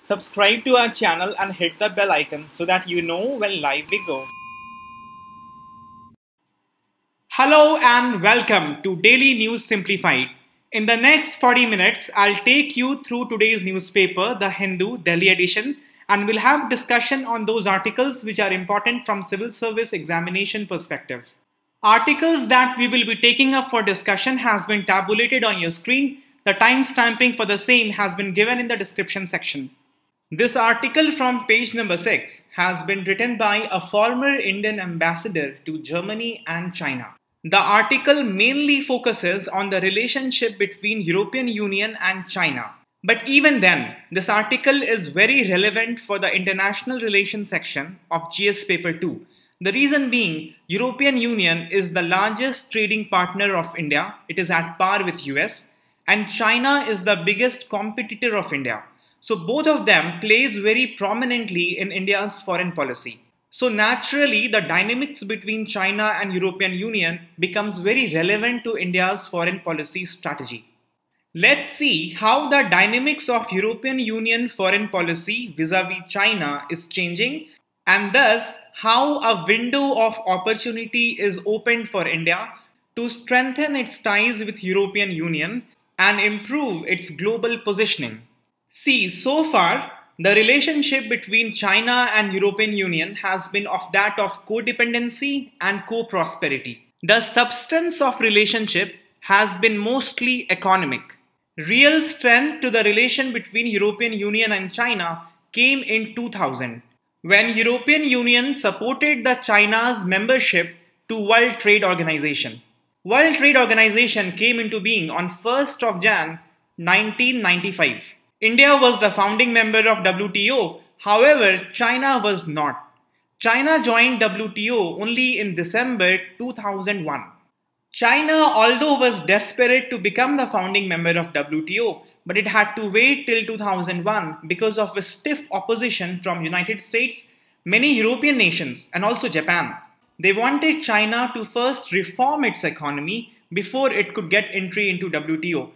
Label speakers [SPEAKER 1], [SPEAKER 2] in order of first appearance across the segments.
[SPEAKER 1] Subscribe to our channel and hit the bell icon so that you know when live we go. Hello and welcome to Daily News Simplified. In the next 40 minutes, I'll take you through today's newspaper, The Hindu, Delhi edition, and we'll have discussion on those articles which are important from civil service examination perspective. Articles that we will be taking up for discussion has been tabulated on your screen. The time stamping for the same has been given in the description section. This article from page number 6 has been written by a former Indian ambassador to Germany and China. The article mainly focuses on the relationship between European Union and China. But even then, this article is very relevant for the international relations section of GS paper 2. The reason being, European Union is the largest trading partner of India. It is at par with US, and China is the biggest competitor of India. So both of them plays very prominently in India's foreign policy. So naturally, the dynamics between China and European Union becomes very relevant to India's foreign policy strategy. Let's see how the dynamics of European Union foreign policy vis-a-vis China is changing, and thus how a window of opportunity is opened for India to strengthen its ties with European Union and improve its global positioning. See, so far, the relationship between China and European Union has been of that of codependency and co-prosperity. The substance of relationship has been mostly economic. Real strength to the relation between European Union and China came in 2000, when European Union supported the China's membership to World Trade Organization. World Trade Organization came into being on 1st of Jan 1995. India was the founding member of WTO, however, China was not. China joined WTO only in December 2001. China, although was desperate to become the founding member of WTO, but it had to wait till 2001 because of a stiff opposition from United States, many European nations, and also Japan. They wanted China to first reform its economy before it could get entry into WTO.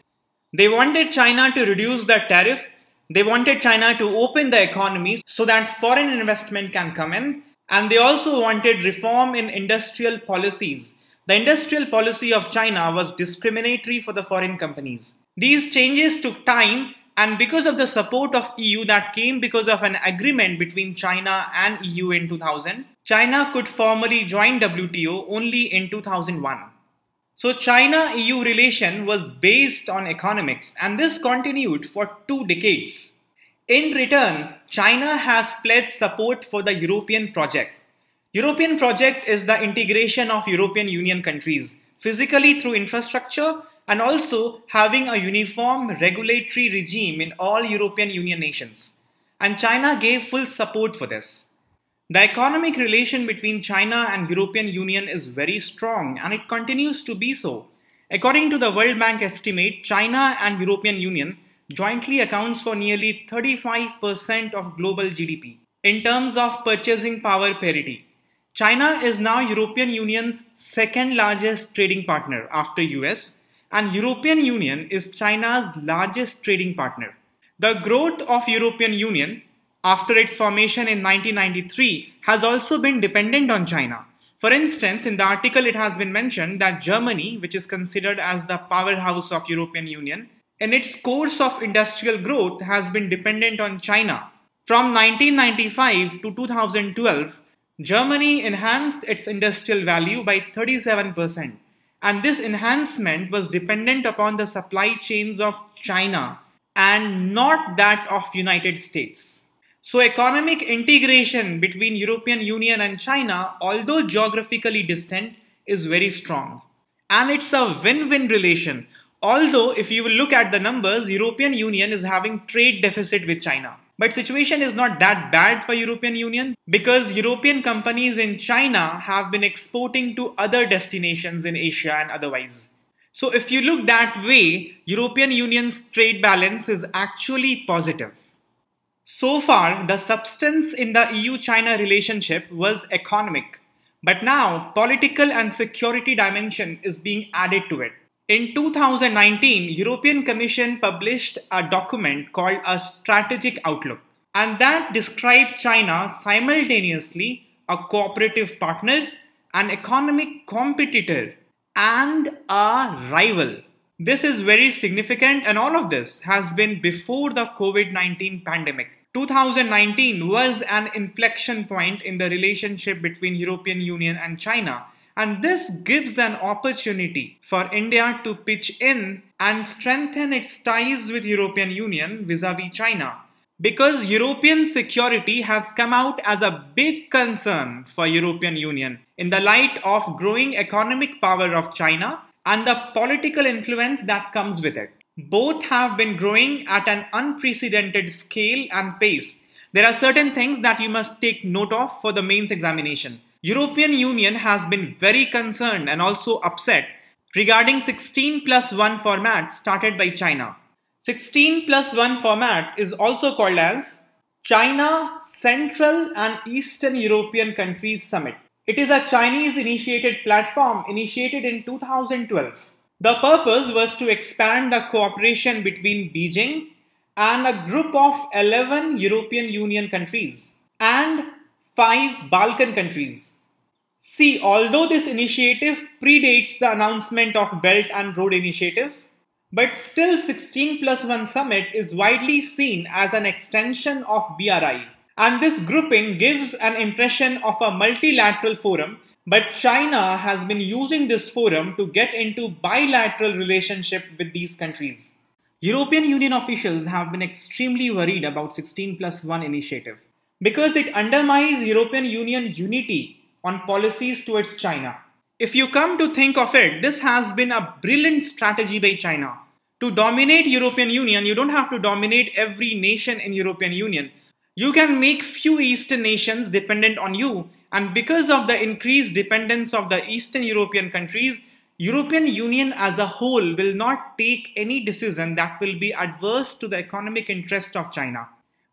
[SPEAKER 1] They wanted China to reduce the tariff. They wanted China to open the economy so that foreign investment can come in. And they also wanted reform in industrial policies. The industrial policy of China was discriminatory for the foreign companies. These changes took time, and because of the support of EU that came because of an agreement between China and EU in 2000, China could formally join WTO only in 2001. So China-EU relation was based on economics, and this continued for 2 decades. In return, China has pledged support for the European project. European project is the integration of European Union countries, physically through infrastructure and also having a uniform regulatory regime in all European Union nations. And China gave full support for this. The economic relation between China and European Union is very strong, and it continues to be so. According to the World Bank estimate, China and European Union jointly accounts for nearly 35% of global GDP. In terms of purchasing power parity, China is now European Union's second largest trading partner after US, and European Union is China's largest trading partner. The growth of European Union after its formation in 1993 has also been dependent on China. For instance, in the article it has been mentioned that Germany, which is considered as the powerhouse of European Union, in its course of industrial growth has been dependent on China. From 1995 to 2012, Germany enhanced its industrial value by 37%, and this enhancement was dependent upon the supply chains of China and not that of United States. So economic integration between European Union and China, although geographically distant, is very strong. And it's a win-win relation. Although if you will look at the numbers, European Union is having trade deficit with China. But situation is not that bad for European Union because European companies in China have been exporting to other destinations in Asia and otherwise. So if you look that way, European Union's trade balance is actually positive. So far, the substance in the EU-China relationship was economic, but now political and security dimension is being added to it. In 2019, European Commission published a document called a Strategic Outlook. and that described China simultaneously a cooperative partner, an economic competitor, and a rival. This is very significant, and all of this has been before the COVID-19 pandemic. 2019 was an inflection point in the relationship between European Union and China, and this gives an opportunity for India to pitch in and strengthen its ties with European Union vis-à-vis China. Because European security has come out as a big concern for European Union in the light of growing economic power of China and the political influence that comes with it. Both have been growing at an unprecedented scale and pace. There are certain things that you must take note of for the mains examination. European Union has been very concerned and also upset regarding 16+1 format started by China. 16+1 format is also called as China Central and Eastern European Countries Summit. It is a Chinese-initiated platform initiated in 2012. The purpose was to expand the cooperation between Beijing and a group of 11 European Union countries and 5 Balkan countries. See, although this initiative predates the announcement of Belt and Road Initiative, but still 16+1 Summit is widely seen as an extension of BRI. And this grouping gives an impression of a multilateral forum, but China has been using this forum to get into bilateral relationship with these countries. European Union officials have been extremely worried about 16+1 initiative because it undermines European Union unity on policies towards China. If you come to think of it, this has been a brilliant strategy by China. To dominate European Union, you don't have to dominate every nation in European Union. You can make few Eastern nations dependent on you, and because of the increased dependence of the Eastern European countries, European Union as a whole will not take any decision that will be adverse to the economic interest of China.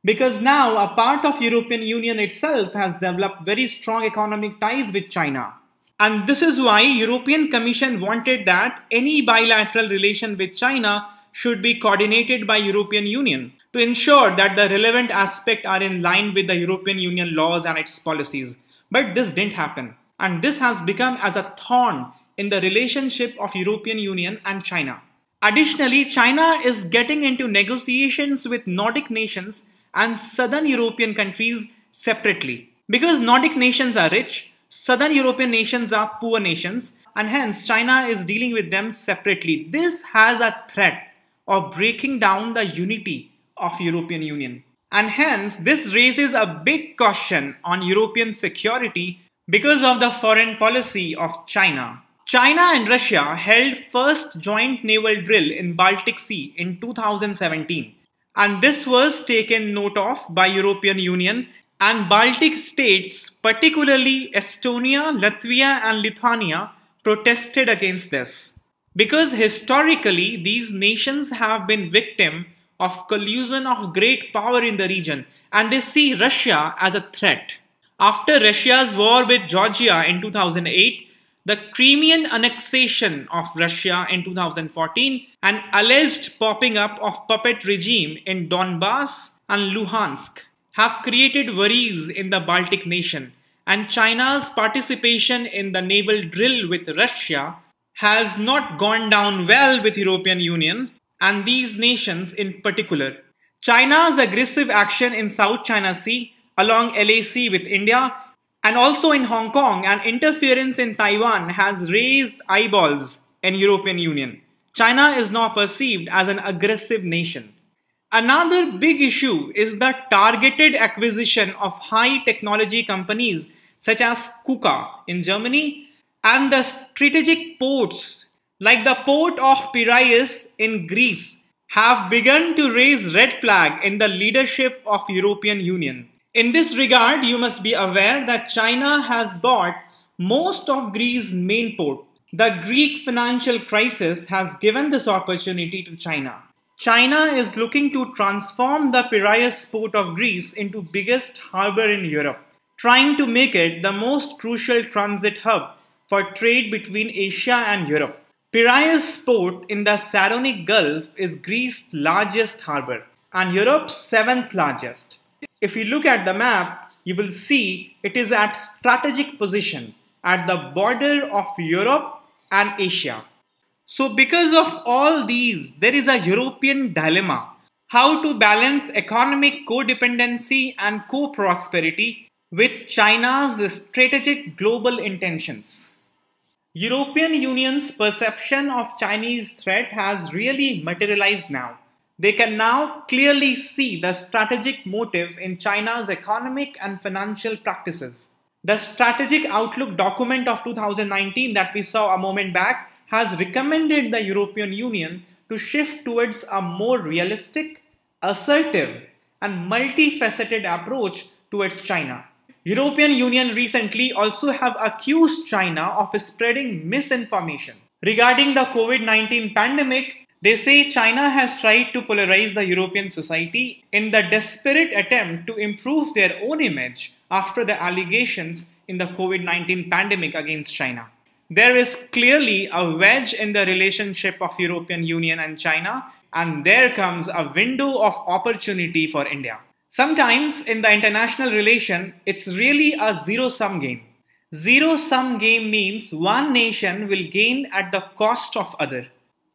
[SPEAKER 1] Because now a part of European Union itself has developed very strong economic ties with China. And this is why European Commission wanted that any bilateral relation with China should be coordinated by European Union to ensure that the relevant aspects are in line with the European Union laws and its policies. But this didn't happen. And this has become as a thorn in the relationship of European Union and China. Additionally, China is getting into negotiations with Nordic nations and Southern European countries separately. Because Nordic nations are rich, Southern European nations are poor nations, and hence China is dealing with them separately. This has a threat of breaking down the unity of European Union. And hence this raises a big question on European security because of the foreign policy of China. China and Russia held first joint naval drill in Baltic Sea in 2017. And this was taken note of by European Union and Baltic states, particularly Estonia, Latvia and Lithuania, protested against this. Because historically, these nations have been victim of collusion of great power in the region and they see Russia as a threat. After Russia's war with Georgia in 2008, the Crimean annexation of Russia in 2014, and alleged popping up of puppet regime in Donbass and Luhansk have created worries in the Baltic nation, and China's participation in the naval drill with Russia has not gone down well with European Union and these nations in particular. China's aggressive action in South China Sea along LAC with India and also in Hong Kong and interference in Taiwan has raised eyeballs in European Union. China is now perceived as an aggressive nation. Another big issue is the targeted acquisition of high technology companies such as KUKA in Germany and the strategic ports like the port of Piraeus in Greece have begun to raise red flag in the leadership of European Union. In this regard, you must be aware that China has bought most of Greece's main port. The Greek financial crisis has given this opportunity to China. China is looking to transform the Piraeus port of Greece into biggest harbor in Europe, trying to make it the most crucial transit hub for trade between Asia and Europe. Piraeus port in the Saronic Gulf is Greece's largest harbor and Europe's 7th largest. If you look at the map, you will see it is at strategic position at the border of Europe and Asia. So because of all these, there is a European dilemma: how to balance economic codependency and co-prosperity with China's strategic global intentions. European Union's perception of Chinese threat has really materialized now. They can now clearly see the strategic motive in China's economic and financial practices. The Strategic Outlook document of 2019 that we saw a moment back has recommended the European Union to shift towards a more realistic, assertive, and multifaceted approach towards China. European Union recently also have accused China of spreading misinformation. Regarding the COVID-19 pandemic, they say China has tried to polarize the European society in the desperate attempt to improve their own image after the allegations in the COVID-19 pandemic against China. There is clearly a wedge in the relationship of European Union and China, and there comes a window of opportunity for India. Sometimes in the international relation, it's really a zero-sum game. Zero-sum game means one nation will gain at the cost of other.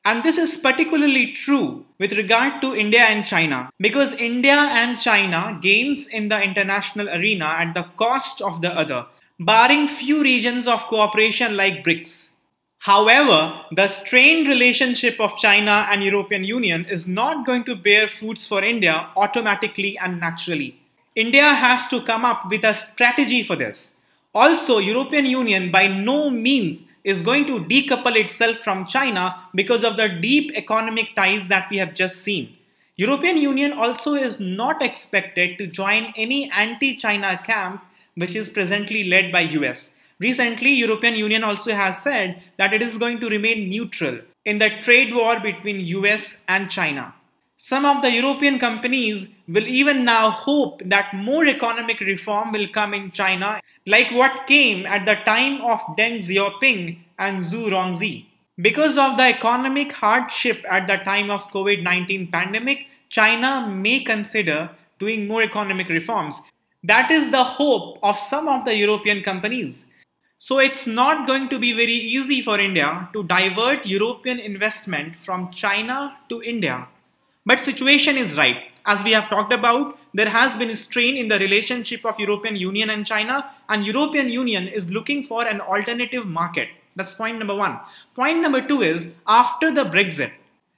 [SPEAKER 1] And this is particularly true with regard to India and China, because India and China gains in the international arena at the cost of the other, barring few regions of cooperation like BRICS. However, the strained relationship of China and European Union is not going to bear fruits for India automatically and naturally. India has to come up with a strategy for this. Also, European Union by no means is going to decouple itself from China because of the deep economic ties that we have just seen. European Union also is not expected to join any anti-China camp which is presently led by US. Recently, European Union also has said that it is going to remain neutral in the trade war between US and China. Some of the European companies will even now hope that more economic reform will come in China, like what came at the time of Deng Xiaoping and Zhu Rongji. Because of the economic hardship at the time of COVID-19 pandemic, China may consider doing more economic reforms. That is the hope of some of the European companies. So it's not going to be very easy for India to divert European investment from China to India. But situation is right. As we have talked about, there has been a strain in the relationship of European Union and China, and European Union is looking for an alternative market. That's point number one. Point number two is, after the Brexit,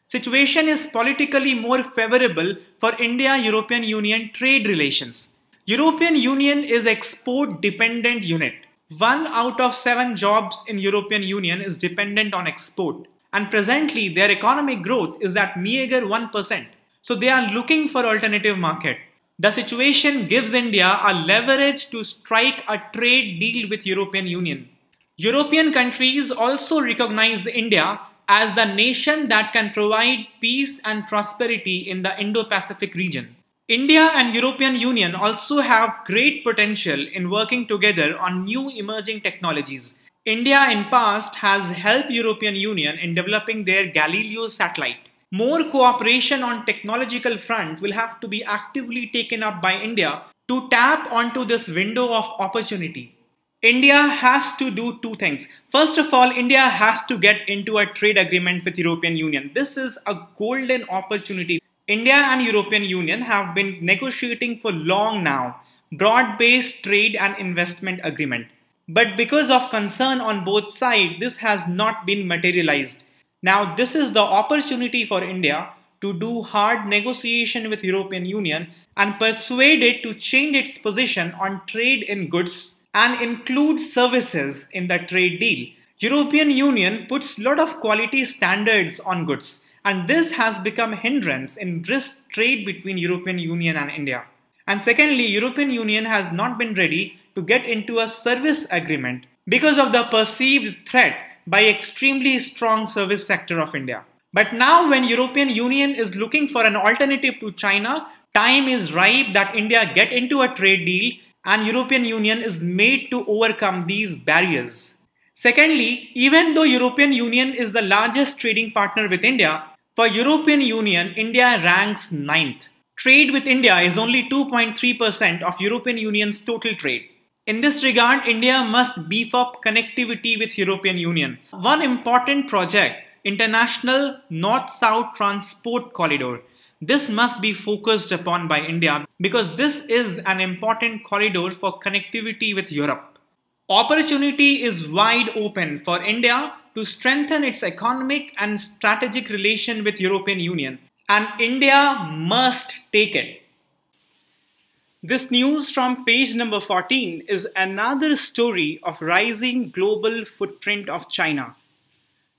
[SPEAKER 1] situation is politically more favorable for India-European Union trade relations. European Union is export dependent unit. 1 out of 7 jobs in European Union is dependent on export. And presently their economic growth is at meager 1%. So they are looking for alternative market. The situation gives India a leverage to strike a trade deal with European Union. European countries also recognize India as the nation that can provide peace and prosperity in the Indo-Pacific region. India and European Union also have great potential in working together on new emerging technologies. India in past has helped European Union in developing their Galileo satellite. More cooperation on technological front will have to be actively taken up by India to tap onto this window of opportunity. India has to do two things. First of all, India has to get into a trade agreement with European Union. This is a golden opportunity. India and European Union have been negotiating for long now, broad-based trade and investment agreement. But because of concern on both sides, this has not been materialized. Now this is the opportunity for India to do hard negotiation with European Union and persuade it to change its position on trade in goods and include services in the trade deal. European Union puts a lot of quality standards on goods, and this has become a hindrance in brisk trade between European Union and India. And secondly, European Union has not been ready to get into a service agreement because of the perceived threat by extremely strong service sector of India. But now when European Union is looking for an alternative to China, time is ripe that India get into a trade deal and European Union is made to overcome these barriers. Secondly, even though European Union is the largest trading partner with India, for European Union, India ranks 9th. Trade with India is only 2.3% of European Union's total trade. In this regard, India must beef up connectivity with European Union. One important project, International North-South Transport Corridor. This must be focused upon by India because this is an important corridor for connectivity with Europe. Opportunity is wide open for India to strengthen its economic and strategic relation with European Union, and India must take it. This news from page number 14 is another story of rising global footprint of China.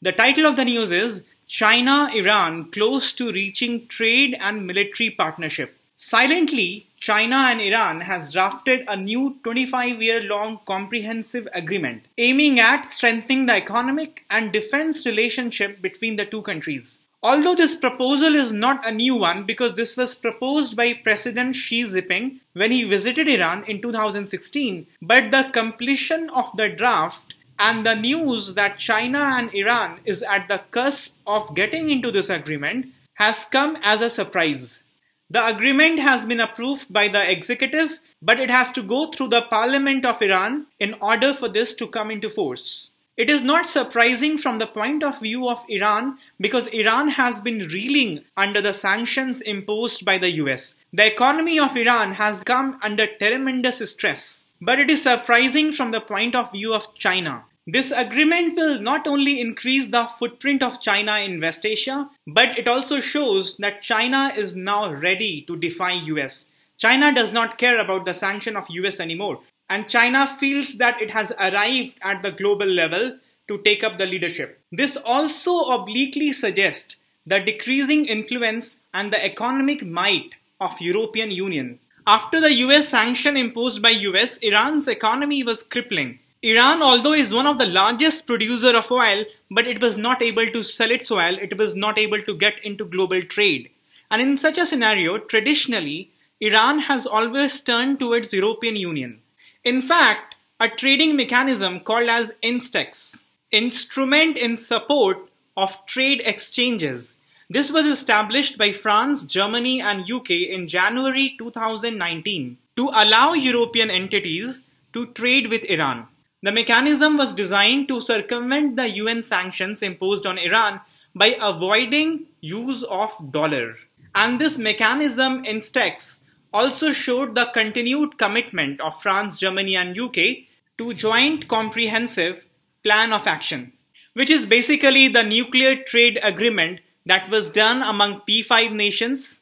[SPEAKER 1] The title of the news is China-Iran close to reaching trade and military partnership. Silently, China and Iran has drafted a new 25-year-long comprehensive agreement aiming at strengthening the economic and defense relationship between the two countries. Although this proposal is not a new one because this was proposed by President Xi Jinping when he visited Iran in 2016, but the completion of the draft and the news that China and Iran is at the cusp of getting into this agreement has come as a surprise. The agreement has been approved by the executive, but it has to go through the Parliament of Iran in order for this to come into force. It is not surprising from the point of view of Iran because Iran has been reeling under the sanctions imposed by the US. The economy of Iran has come under tremendous stress. But it is surprising from the point of view of China. This agreement will not only increase the footprint of China in West Asia, but it also shows that China is now ready to defy US. China does not care about the sanction of US anymore. And China feels that it has arrived at the global level to take up the leadership. This also obliquely suggests the decreasing influence and the economic might of European Union. After the US sanction imposed by US, Iran's economy was crippling. Iran, although is one of the largest producer of oil, but it was not able to sell its oil, it was not able to get into global trade. And in such a scenario, traditionally, Iran has always turned towards European Union. In fact, a trading mechanism called as INSTEX, Instrument in Support of Trade Exchanges. This was established by France, Germany and UK in January 2019 to allow European entities to trade with Iran. The mechanism was designed to circumvent the UN sanctions imposed on Iran by avoiding use of dollar. And this mechanism INSTEX also showed the continued commitment of France, Germany and UK to Joint Comprehensive Plan of Action, which is basically the nuclear trade agreement that was done among P5 nations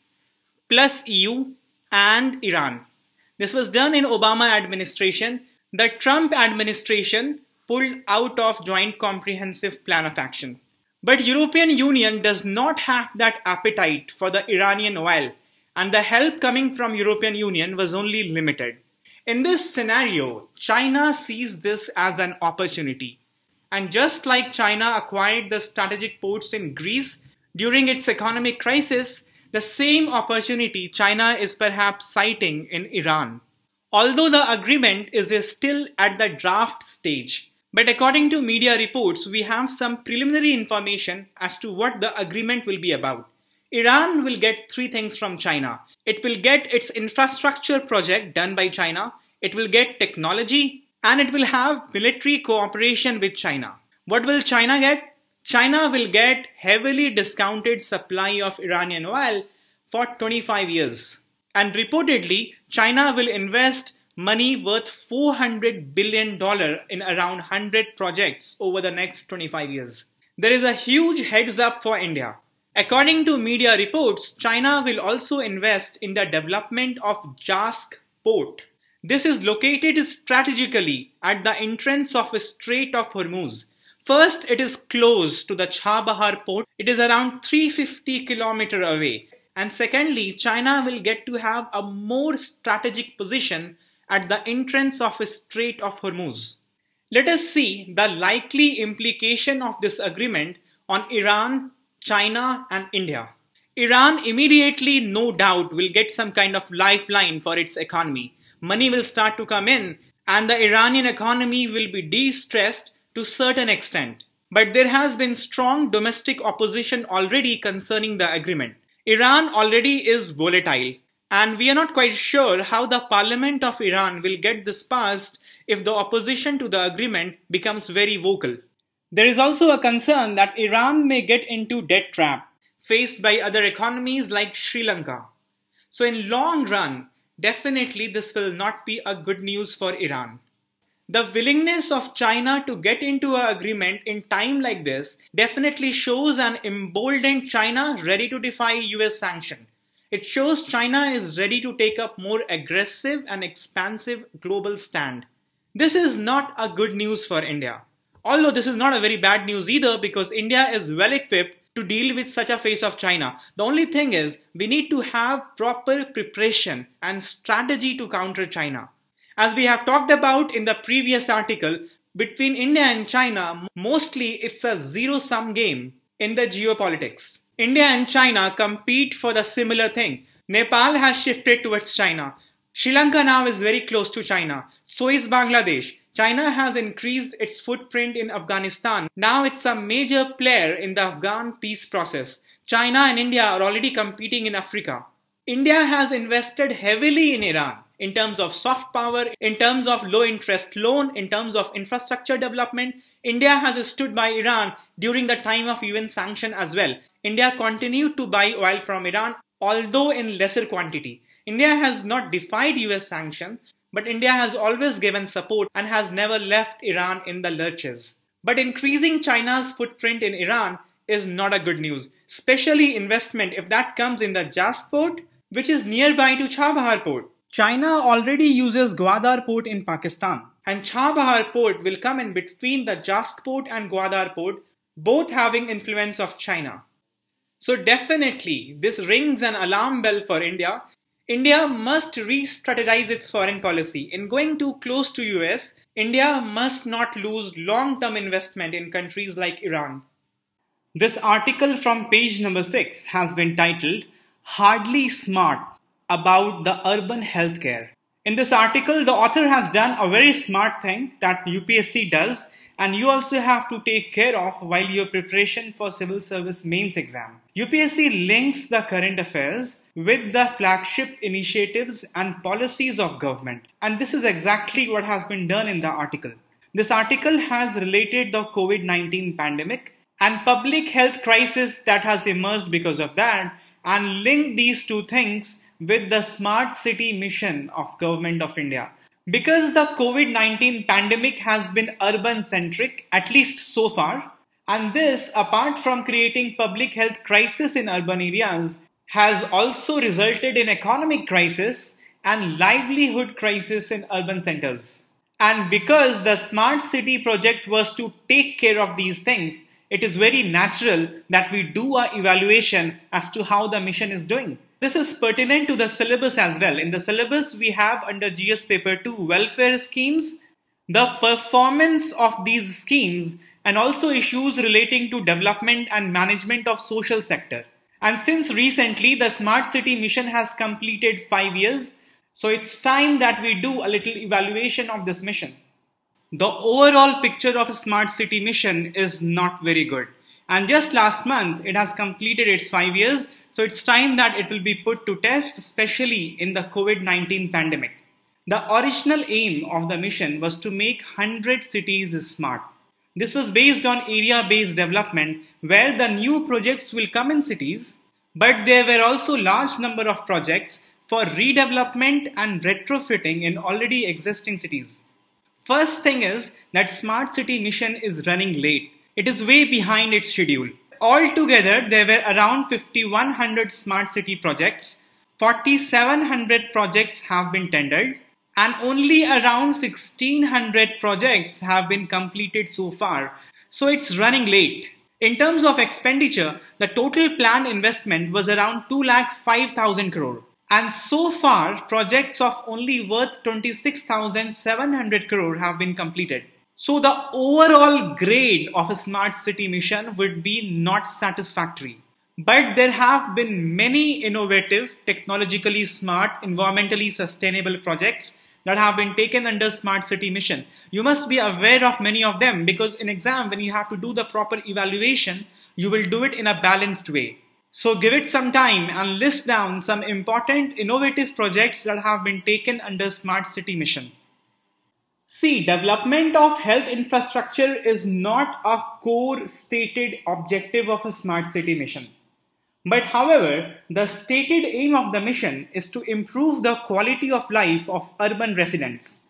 [SPEAKER 1] plus EU and Iran. This was done in Obama administration. The Trump administration pulled out of Joint Comprehensive Plan of Action. But European Union does not have that appetite for the Iranian oil, and the help coming from European Union was only limited. In this scenario, China sees this as an opportunity. And just like China acquired the strategic ports in Greece during its economic crisis, the same opportunity China is perhaps citing in Iran. Although the agreement is still at the draft stage, but according to media reports, we have some preliminary information as to what the agreement will be about. Iran will get three things from China. It will get its infrastructure project done by China, it will get technology, and it will have military cooperation with China. What will China get? China will get heavily discounted supply of Iranian oil for 25 years. And reportedly, China will invest money worth $400 billion in around 100 projects over the next 25 years. There is a huge heads up for India. According to media reports, China will also invest in the development of Jask port. This is located strategically at the entrance of the Strait of Hormuz. First, it is close to the Chabahar port. It is around 350 kilometers away. And secondly, China will get to have a more strategic position at the entrance of the Strait of Hormuz. Let us see the likely implication of this agreement on Iran, China and India. Iran immediately, no doubt, will get some kind of lifeline for its economy. Money will start to come in and the Iranian economy will be de-stressed to a certain extent. But there has been strong domestic opposition already concerning the agreement. Iran already is volatile. And we are not quite sure how the parliament of Iran will get this passed if the opposition to the agreement becomes very vocal. There is also a concern that Iran may get into debt trap faced by other economies like Sri Lanka. So in long run, definitely this will not be a good news for Iran. The willingness of China to get into an agreement in time like this definitely shows an emboldened China ready to defy US sanction. It shows China is ready to take up more aggressive and expansive global stand. This is not a good news for India. Although this is not a very bad news either, because India is well equipped to deal with such a face of China. The only thing is we need to have proper preparation and strategy to counter China. As we have talked about in the previous article, between India and China, mostly it's a zero-sum game in the geopolitics. India and China compete for the similar thing. Nepal has shifted towards China. Sri Lanka now is very close to China. So is Bangladesh. China has increased its footprint in Afghanistan. Now it's a major player in the Afghan peace process. China and India are already competing in Africa. India has invested heavily in Iran in terms of soft power, in terms of low interest loan, in terms of infrastructure development. India has stood by Iran during the time of UN sanction as well. India continued to buy oil from Iran, although in lesser quantity. India has not defied US sanctions, but India has always given support and has never left Iran in the lurches. But increasing China's footprint in Iran is not a good news, especially investment if that comes in the Jask port, which is nearby to Chabahar port. China already uses Gwadar port in Pakistan, and Chabahar port will come in between the Jask port and Gwadar port, both having influence of China. So definitely this rings an alarm bell for India. India must re-strategize its foreign policy. In going too close to US, India must not lose long-term investment in countries like Iran. This article from page number 6 has been titled, "Hardly Smart About the Urban Healthcare." In this article, the author has done a very smart thing that UPSC does, and you also have to take care of while your preparation for civil service mains exam. UPSC links the current affairs with the flagship initiatives and policies of government. And this is exactly what has been done in the article. This article has related the COVID-19 pandemic and public health crisis that has emerged because of that, and linked these two things with the smart city mission of Government of India. Because the COVID-19 pandemic has been urban-centric, at least so far, and this, apart from creating public health crisis in urban areas, has also resulted in economic crisis and livelihood crisis in urban centers. And because the smart city project was to take care of these things, it is very natural that we do an evaluation as to how the mission is doing. This is pertinent to the syllabus as well. In the syllabus, we have under GS paper 2 welfare schemes, the performance of these schemes, and also issues relating to development and management of social sector. And since recently the smart city mission has completed 5 years, so it's time that we do a little evaluation of this mission. The overall picture of a smart city mission is not very good. And just last month, it has completed its 5 years. So it's time that it will be put to test, especially in the COVID-19 pandemic. The original aim of the mission was to make 100 cities smart. This was based on area-based development, where the new projects will come in cities, but there were also large number of projects for redevelopment and retrofitting in already existing cities. First thing is that smart city mission is running late. It is way behind its schedule. Altogether, there were around 5,100 smart city projects, 4,700 projects have been tendered, and only around 1,600 projects have been completed so far. So it's running late. In terms of expenditure, the total planned investment was around 2,05,000 crore. And so far, projects of only worth 26,700 crore have been completed. So the overall grade of a smart city mission would be not satisfactory. But there have been many innovative, technologically smart, environmentally sustainable projects that have been taken under smart city mission. You must be aware of many of them, because in exam, when you have to do the proper evaluation, you will do it in a balanced way. So give it some time and list down some important innovative projects that have been taken under Smart City Mission. See, development of health infrastructure is not a core stated objective of a Smart City Mission. But however, the stated aim of the mission is to improve the quality of life of urban residents.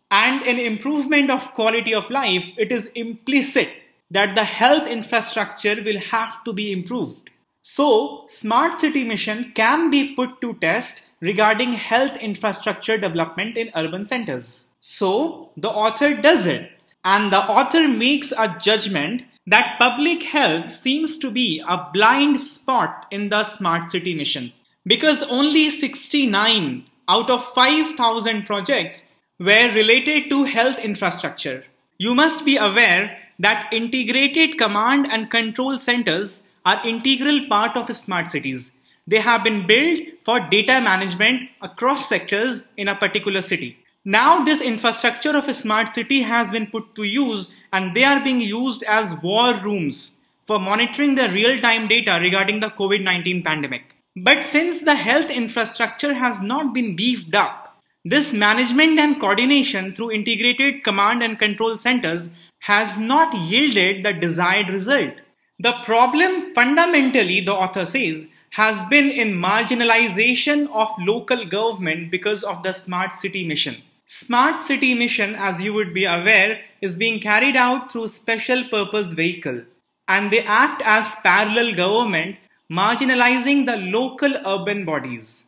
[SPEAKER 1] And in improvement of quality of life, it is implicit that the health infrastructure will have to be improved. So, Smart City Mission can be put to test regarding health infrastructure development in urban centers. So, the author does it, and the author makes a judgment that public health seems to be a blind spot in the Smart City Mission, because only 69 out of 5,000 projects were related to health infrastructure. You must be aware that integrated command and control centers are integral part of smart cities. They have been built for data management across sectors in a particular city. Now this infrastructure of a smart city has been put to use, and they are being used as war rooms for monitoring the real-time data regarding the COVID-19 pandemic. But since the health infrastructure has not been beefed up, this management and coordination through integrated command and control centers has not yielded the desired result. The problem fundamentally, the author says, has been in marginalization of local government because of the Smart City Mission. Smart City Mission, as you would be aware, is being carried out through special purpose vehicle, and they act as parallel government, marginalizing the local urban bodies.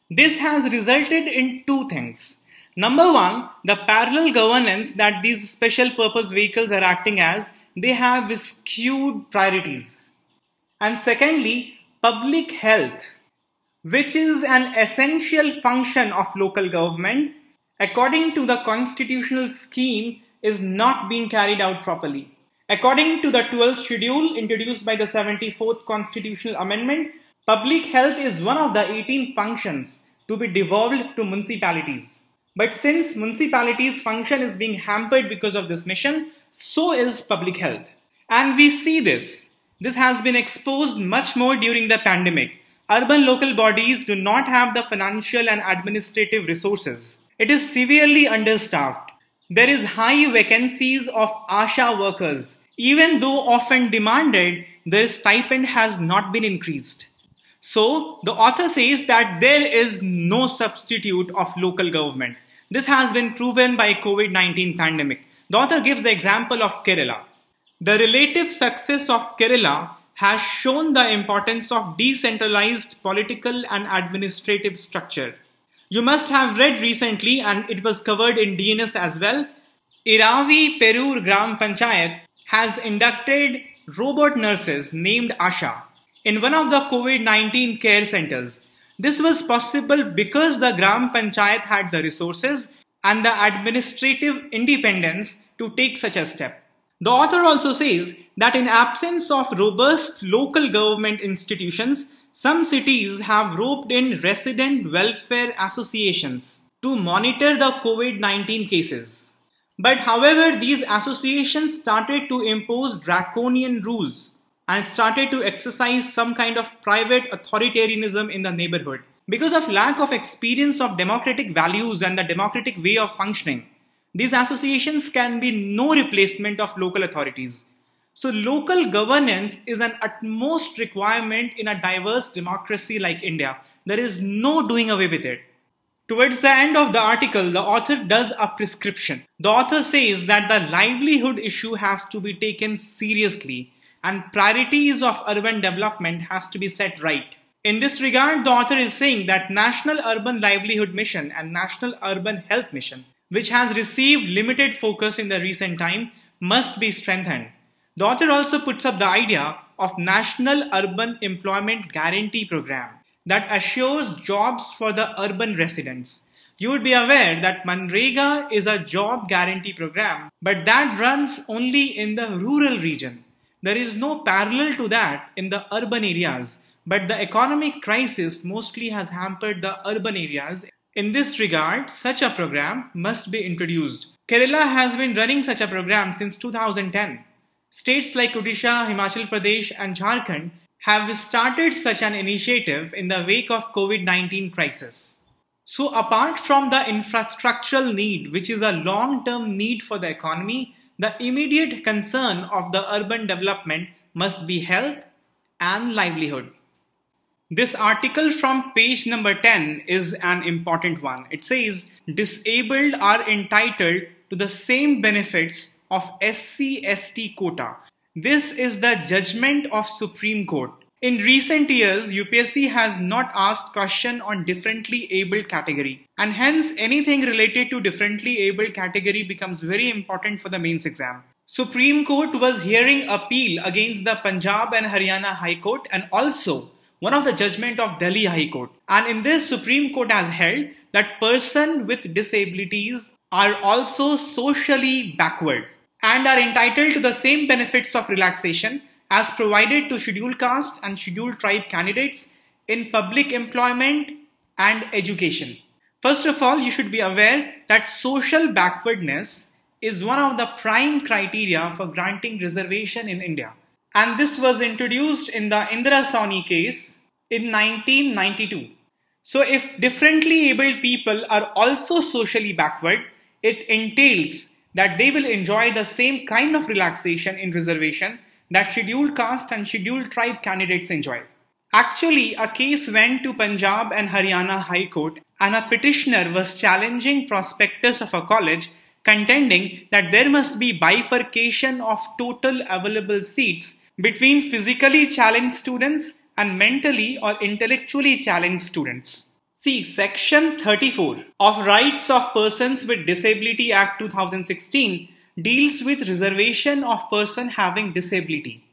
[SPEAKER 1] This has resulted in two things. Number one, the parallel governance that these special purpose vehicles are acting as, they have skewed priorities. And secondly, public health, which is an essential function of local government, according to the constitutional scheme, is not being carried out properly. According to the 12th schedule introduced by the 74th Constitutional Amendment, public health is one of the 18 functions to be devolved to municipalities. But since municipalities' function is being hampered because of this mission, so is public health. And we see this. This has been exposed much more during the pandemic. Urban local bodies do not have the financial and administrative resources. It is severely understaffed. There is high vacancies of ASHA workers. Even though often demanded, their stipend has not been increased. So, the author says that there is no substitute of local government. This has been proven by COVID-19 pandemic. The author gives the example of Kerala. The relative success of Kerala has shown the importance of decentralized political and administrative structure. You must have read recently, and it was covered in DNS as well, Iravi Perur Gram Panchayat has inducted robot nurses named Asha in one of the COVID-19 care centers. This was possible because the Gram Panchayat had the resources and the administrative independence to take such a step. The author also says that in absence of robust local government institutions, some cities have roped in resident welfare associations to monitor the COVID-19 cases. But however, these associations started to impose draconian rules and started to exercise some kind of private authoritarianism in the neighborhood. Because of lack of experience of democratic values and the democratic way of functioning, these associations can be no replacement of local authorities. So local governance is an utmost requirement in a diverse democracy like India. There is no doing away with it. Towards the end of the article, the author does a prescription. The author says that the livelihood issue has to be taken seriously and priorities of urban development has to be set right. In this regard, the author is saying that National Urban Livelihood Mission and National Urban Health Mission, which has received limited focus in the recent time, must be strengthened. The author also puts up the idea of National Urban Employment Guarantee Program that assures jobs for the urban residents. You would be aware that Manrega is a job guarantee program, but that runs only in the rural region. There is no parallel to that in the urban areas, but the economic crisis mostly has hampered the urban areas. In this regard, such a program must be introduced. Kerala has been running such a program since 2010. States like Odisha, Himachal Pradesh and Jharkhand have started such an initiative in the wake of COVID-19 crisis. So apart from the infrastructural need, which is a long-term need for the economy, the immediate concern of the urban development must be health and livelihood. This article from page number 10 is an important one. It says, disabled are entitled to the same benefits of SC/ST quota. This is the judgment of Supreme Court. In recent years, UPSC has not asked question on differently abled category, and hence anything related to differently abled category becomes very important for the mains exam. Supreme Court was hearing appeal against the Punjab and Haryana High Court and also one of the judgment of Delhi High Court. And in this, Supreme Court has held that persons with disabilities are also socially backward and are entitled to the same benefits of relaxation as provided to scheduled caste and scheduled tribe candidates in public employment and education. First of all, you should be aware that social backwardness is one of the prime criteria for granting reservation in India. And this was introduced in the Indira Sawhney case in 1992. So if differently abled people are also socially backward, it entails that they will enjoy the same kind of relaxation in reservation that scheduled caste and scheduled tribe candidates enjoy. Actually, a case went to Punjab and Haryana High Court and a petitioner was challenging prospectus of a college contending that there must be bifurcation of total available seats between physically challenged students and mentally or intellectually challenged students. See, Section 34 of Rights of Persons with Disability Act 2016 deals with reservation of person having disability,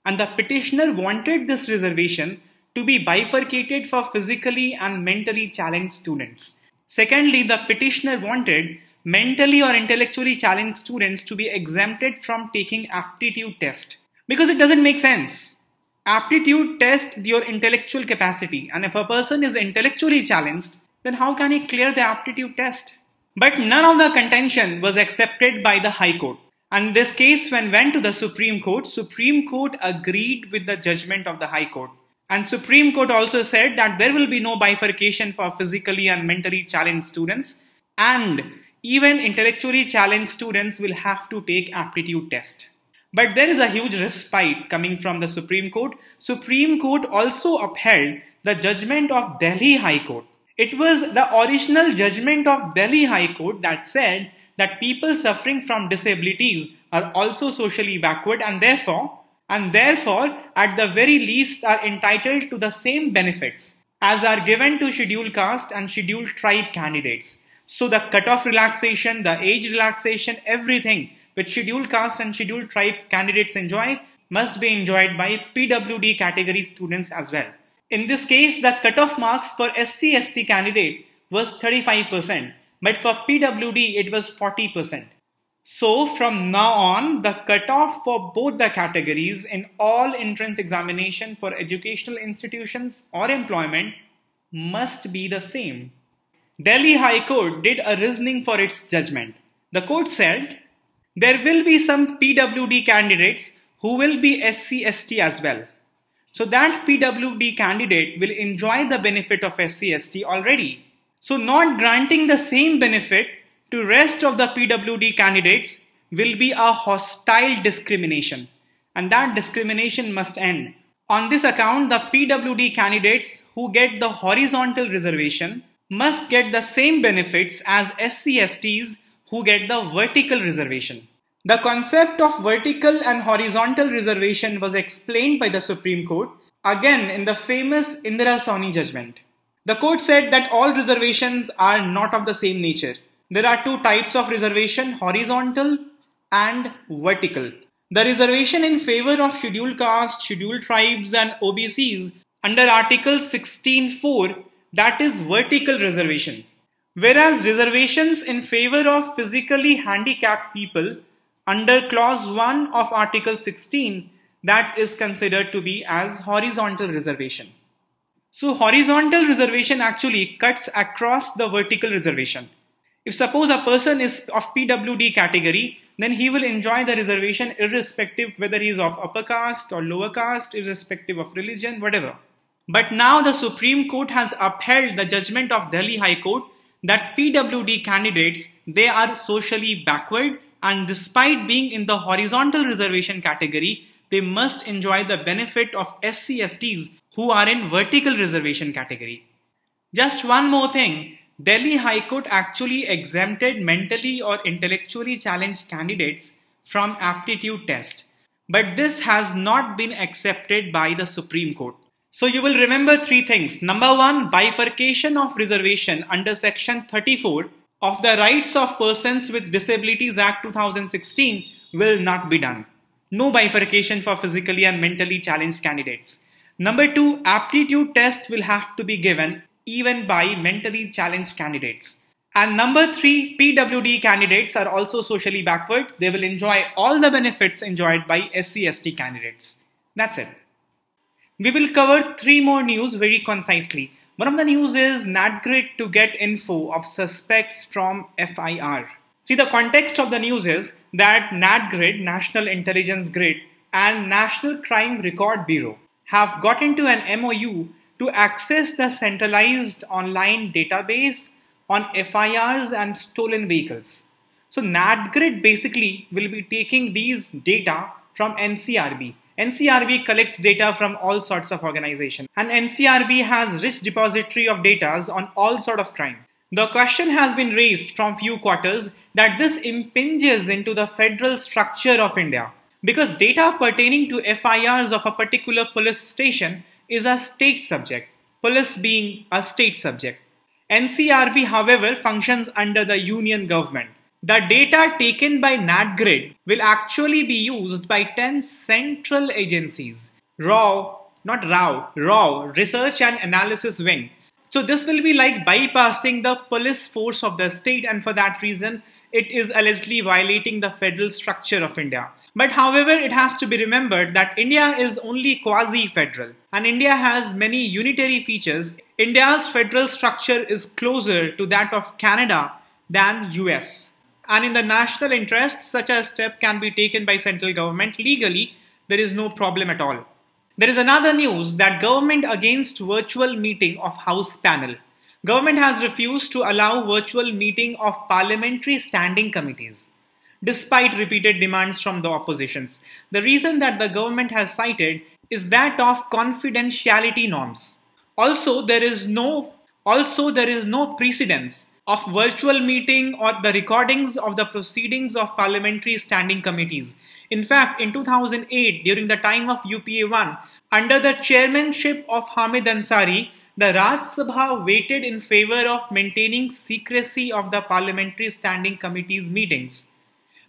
[SPEAKER 1] and the petitioner wanted this reservation to be bifurcated for physically and mentally challenged students. Secondly, the petitioner wanted mentally or intellectually challenged students to be exempted from taking aptitude test because it doesn't make sense. Aptitude tests your intellectual capacity, and if a person is intellectually challenged, then how can he clear the aptitude test? But none of the contention was accepted by the High Court. And this case, when went to the Supreme Court agreed with the judgment of the High Court. And Supreme Court also said that there will be no bifurcation for physically and mentally challenged students, and even intellectually challenged students will have to take aptitude test. But there is a huge respite coming from the Supreme Court. Supreme Court also upheld the judgment of Delhi High Court. It was the original judgment of Delhi High Court that said that people suffering from disabilities are also socially backward and therefore at the very least are entitled to the same benefits as are given to scheduled caste and scheduled tribe candidates. So the cutoff relaxation, the age relaxation, everything which scheduled caste and scheduled tribe candidates enjoy must be enjoyed by PWD category students as well. In this case, the cutoff marks for SC/ST candidate was 35%, but for PWD it was 40%. So from now on, the cutoff for both the categories in all entrance examination for educational institutions or employment must be the same. Delhi High Court did a reasoning for its judgment. The court said there will be some PWD candidates who will be SC/ST as well. So that PWD candidate will enjoy the benefit of SC/ST already. So not granting the same benefit to rest of the PWD candidates will be a hostile discrimination, and that discrimination must end. On this account, the PWD candidates who get the horizontal reservation must get the same benefits as SC/STs who get the vertical reservation. The concept of vertical and horizontal reservation was explained by the Supreme Court, again in the famous Indira Sawhney judgment. The court said that all reservations are not of the same nature. There are two types of reservation, horizontal and vertical. The reservation in favor of scheduled caste, scheduled tribes and OBCs under Article 16(4), that is vertical reservation. Whereas reservations in favor of physically handicapped people under Clause 1 of Article 16, that is considered to be as horizontal reservation. So horizontal reservation actually cuts across the vertical reservation. If suppose a person is of PWD category then he will enjoy the reservation irrespective whether he is of upper caste or lower caste, irrespective of religion, whatever. But now the Supreme Court has upheld the judgment of Delhi High Court that PWD candidates, they are socially backward, and despite being in the horizontal reservation category, they must enjoy the benefit of SC/STs who are in vertical reservation category. Just one more thing, Delhi High Court actually exempted mentally or intellectually challenged candidates from aptitude test. But this has not been accepted by the Supreme Court. So you will remember three things. Number one, bifurcation of reservation under Section 34 of the Rights of Persons with Disabilities Act 2016 will not be done. No bifurcation for physically and mentally challenged candidates. Number two, aptitude test will have to be given even by mentally challenged candidates. And number three, PWD candidates are also socially backward. They will enjoy all the benefits enjoyed by SC/ST candidates. That's it. We will cover three more news very concisely. One of the news is NATGRID to get info of suspects from FIR. See, the context of the news is that NATGRID, National Intelligence Grid, and National Crime Record Bureau have got into an MOU to access the centralized online database on FIRs and stolen vehicles. So NATGRID basically will be taking these data from NCRB. NCRB collects data from all sorts of organizations, and NCRB has rich depository of data on all sorts of crime. The question has been raised from few quarters that this impinges into the federal structure of India, because data pertaining to FIRs of a particular police station is a state subject, police being a state subject. NCRB, however, functions under the union government. The data taken by NATGRID will actually be used by 10 central agencies. RAW, Research and Analysis Wing. So this will be like bypassing the police force of the state, and for that reason, it is allegedly violating the federal structure of India. But however, it has to be remembered that India is only quasi-federal, and India has many unitary features. India's federal structure is closer to that of Canada than US. And in the national interest, such a step can be taken by central government legally. There is no problem at all. There is another news that government against virtual meeting of House panel. Government has refused to allow virtual meeting of parliamentary standing committees, despite repeated demands from the oppositions. The reason that the government has cited is that of confidentiality norms. Also, there is no precedence of virtual meeting or the recordings of the proceedings of parliamentary standing committees. In fact, in 2008, during the time of UPA 1, under the chairmanship of Hamid Ansari, the Raj Sabha waited in favor of maintaining secrecy of the parliamentary standing committees meetings.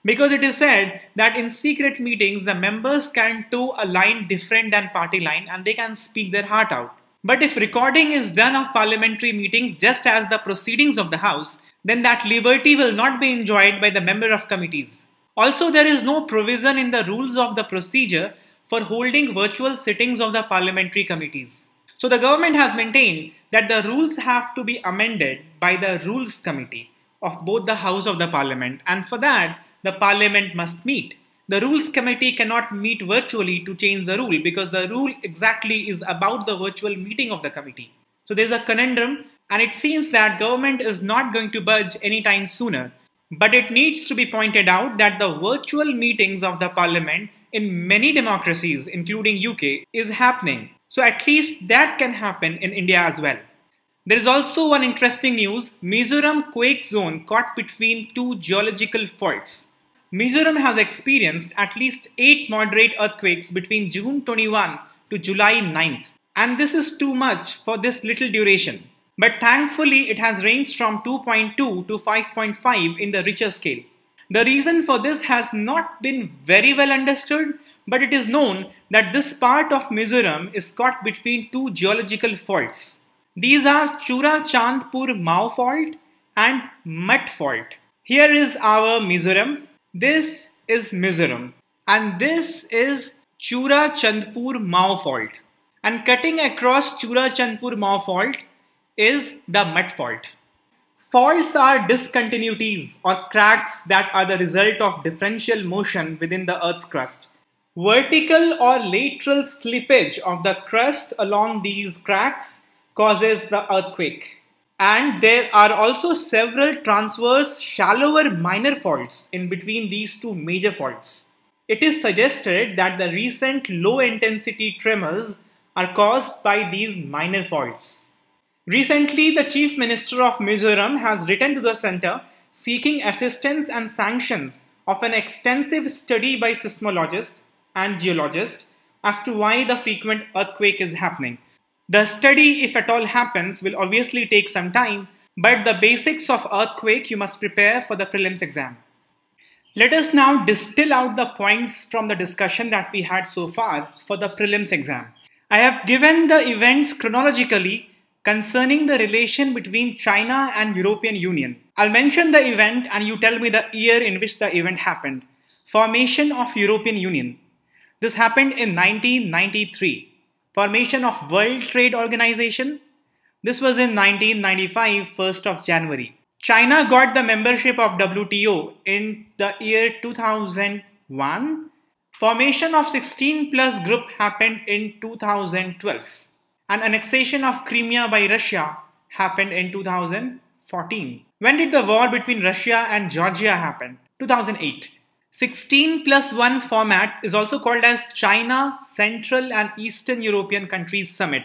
[SPEAKER 1] Because it is said that in secret meetings, the members can toe a line different than party line and they can speak their heart out. But if recording is done of parliamentary meetings just as the proceedings of the House, then that liberty will not be enjoyed by the member of committees. Also, there is no provision in the rules of the procedure for holding virtual sittings of the parliamentary committees. So the government has maintained that the rules have to be amended by the Rules Committee of both the House of the Parliament, and for that, the Parliament must meet. The Rules Committee cannot meet virtually to change the rule, because the rule exactly is about the virtual meeting of the committee. So there's a conundrum, and it seems that government is not going to budge anytime sooner. But it needs to be pointed out that the virtual meetings of the Parliament in many democracies, including UK, is happening. So at least that can happen in India as well. There is also one interesting news. Mizoram quake zone caught between two geological faults. Mizoram has experienced at least 8 moderate earthquakes between June 21 to July 9th. And this is too much for this little duration. But thankfully, it has ranged from 2.2 to 5.5 in the Richter scale. The reason for this has not been very well understood, but it is known that this part of Mizoram is caught between two geological faults. These are Chura Chandpur Mao fault and Mutt fault. Here is our Mizoram. This is Mizoram. And this is Chura Chandpur Mao fault. And cutting across Chura Chandpur Mao fault is the Mutt fault. Faults are discontinuities or cracks that are the result of differential motion within the Earth's crust. Vertical or lateral slippage of the crust along these cracks causes the earthquake. And there are also several transverse, shallower minor faults in between these two major faults. It is suggested that the recent low-intensity tremors are caused by these minor faults. Recently, the Chief Minister of Mizoram has written to the center seeking assistance and sanctions of an extensive study by seismologists and geologists as to why the frequent earthquake is happening. The study, if at all happens, will obviously take some time, but the basics of earthquake you must prepare for the prelims exam. Let us now distill out the points from the discussion that we had so far for the prelims exam. I have given the events chronologically concerning the relation between China and European Union. I'll mention the event and you tell me the year in which the event happened. Formation of European Union. This happened in 1993. Formation of World Trade Organization. This was in 1995, 1st of January. China got the membership of WTO in the year 2001. Formation of 16 plus group happened in 2012. And annexation of Crimea by Russia happened in 2014. When did the war between Russia and Georgia happen? 2008. 16 plus 1 format is also called as China, Central and Eastern European Countries Summit.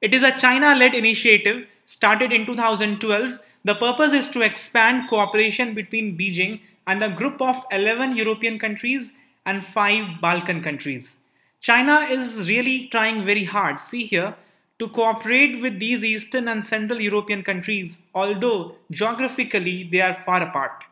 [SPEAKER 1] It is a China-led initiative started in 2012. The purpose is to expand cooperation between Beijing and a group of 11 European countries and 5 Balkan countries. China is really trying very hard, see here, to cooperate with these Eastern and Central European countries, although geographically they are far apart.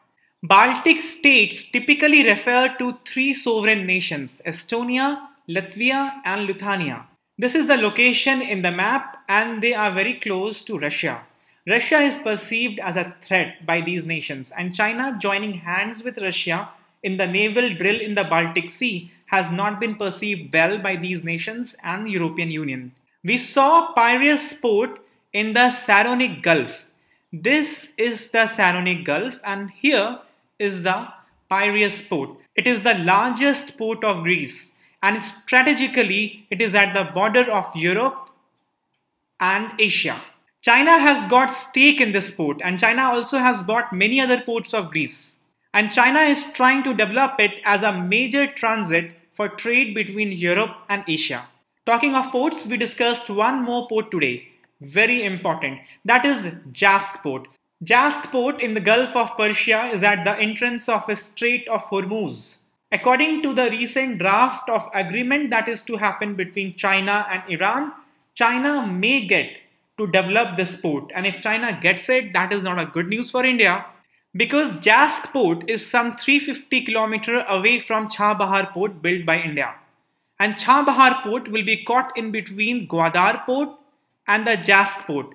[SPEAKER 1] Baltic states typically refer to 3 sovereign nations, Estonia, Latvia and Lithuania. This is the location in the map and they are very close to Russia. Russia is perceived as a threat by these nations and China joining hands with Russia in the naval drill in the Baltic Sea has not been perceived well by these nations and the European Union. We saw Piraeus port in the Saronic Gulf. This is the Saronic Gulf and here is the Piraeus port. It is the largest port of Greece and strategically it is at the border of Europe and Asia. China has got stake in this port and China also has bought many other ports of Greece. And China is trying to develop it as a major transit for trade between Europe and Asia. Talking of ports, we discussed one more port today, very important, that is Jask port. Jask port in the Gulf of Persia is at the entrance of a Strait of Hormuz. According to the recent draft of agreement that is to happen between China and Iran, China may get to develop this port, and if China gets it, that is not a good news for India because Jask port is some 350 km away from Chabahar port built by India. And Chabahar port will be caught in between Gwadar port and the Jask port.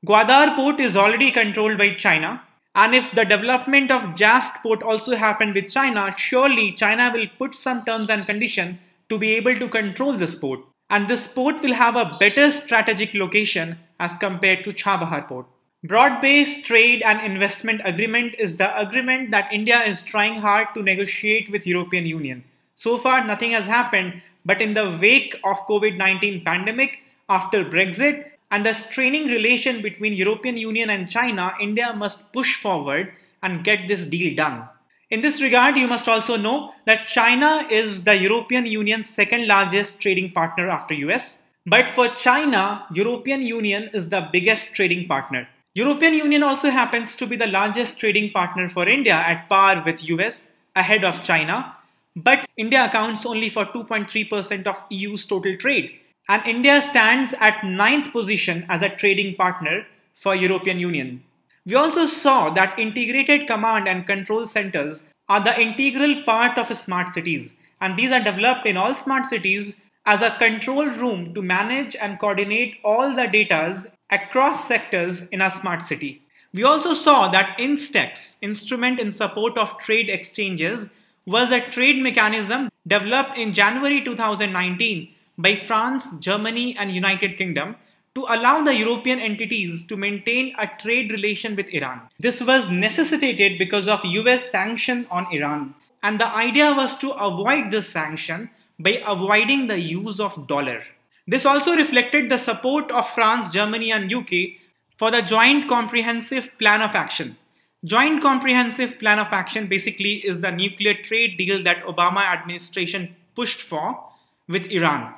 [SPEAKER 1] Gwadar port is already controlled by China, and if the development of Jask port also happened with China, surely China will put some terms and conditions to be able to control this port. And this port will have a better strategic location as compared to Chabahar port. Broad-based trade and investment agreement is the agreement that India is trying hard to negotiate with European Union. So far nothing has happened, but in the wake of COVID-19 pandemic, after Brexit, and the straining relation between European Union and China, India must push forward and get this deal done. In this regard, you must also know that China is the European Union's second largest trading partner after US. But for China, European Union is the biggest trading partner. European Union also happens to be the largest trading partner for India at par with US, ahead of China. But India accounts only for 2.3% of EU's total trade. And India stands at 9th position as a trading partner for European Union. We also saw that integrated command and control centers are the integral part of smart cities, and these are developed in all smart cities as a control room to manage and coordinate all the data across sectors in a smart city. We also saw that INSTEX, Instrument in Support of Trade Exchanges, was a trade mechanism developed in January 2019 by France, Germany and United Kingdom to allow the European entities to maintain a trade relation with Iran. This was necessitated because of US sanction on Iran, and the idea was to avoid this sanction by avoiding the use of dollar. This also reflected the support of France, Germany and UK for the Joint Comprehensive Plan of Action. Joint Comprehensive Plan of Action basically is the nuclear trade deal that Obama administration pushed for with Iran.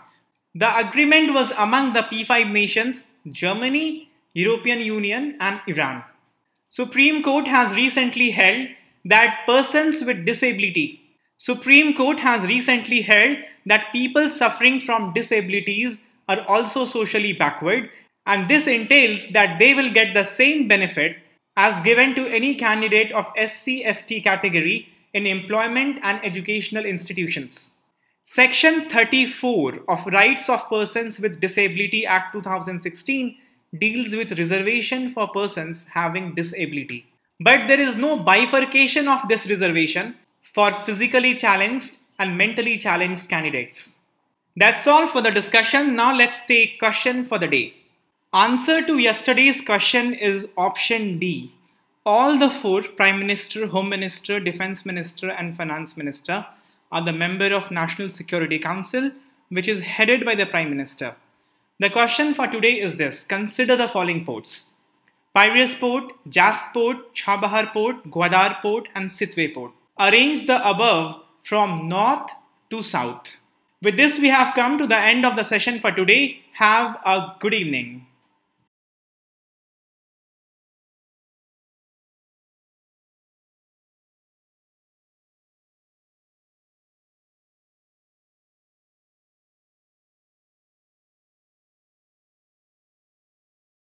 [SPEAKER 1] The agreement was among the P5 nations, Germany, European Union and Iran. Supreme Court has recently held that people suffering from disabilities are also socially backward, and this entails that they will get the same benefit as given to any candidate of SC/ST category in employment and educational institutions. Section 34 of Rights of Persons with Disability Act 2016 deals with reservation for persons having disability. But there is no bifurcation of this reservation for physically challenged and mentally challenged candidates. That's all for the discussion. Now let's take question for the day. Answer to yesterday's question is option D. All the four, Prime Minister, Home Minister, Defense Minister and Finance Minister, are the member of National Security Council, which is headed by the Prime Minister. The question for today is this. Consider the following ports: Piraeus Port, Jasp Port, Chabahar Port, Gwadar Port and Sitwe Port. Arrange the above from north to south. With this, we have come to the end of the session for today. Have a good evening.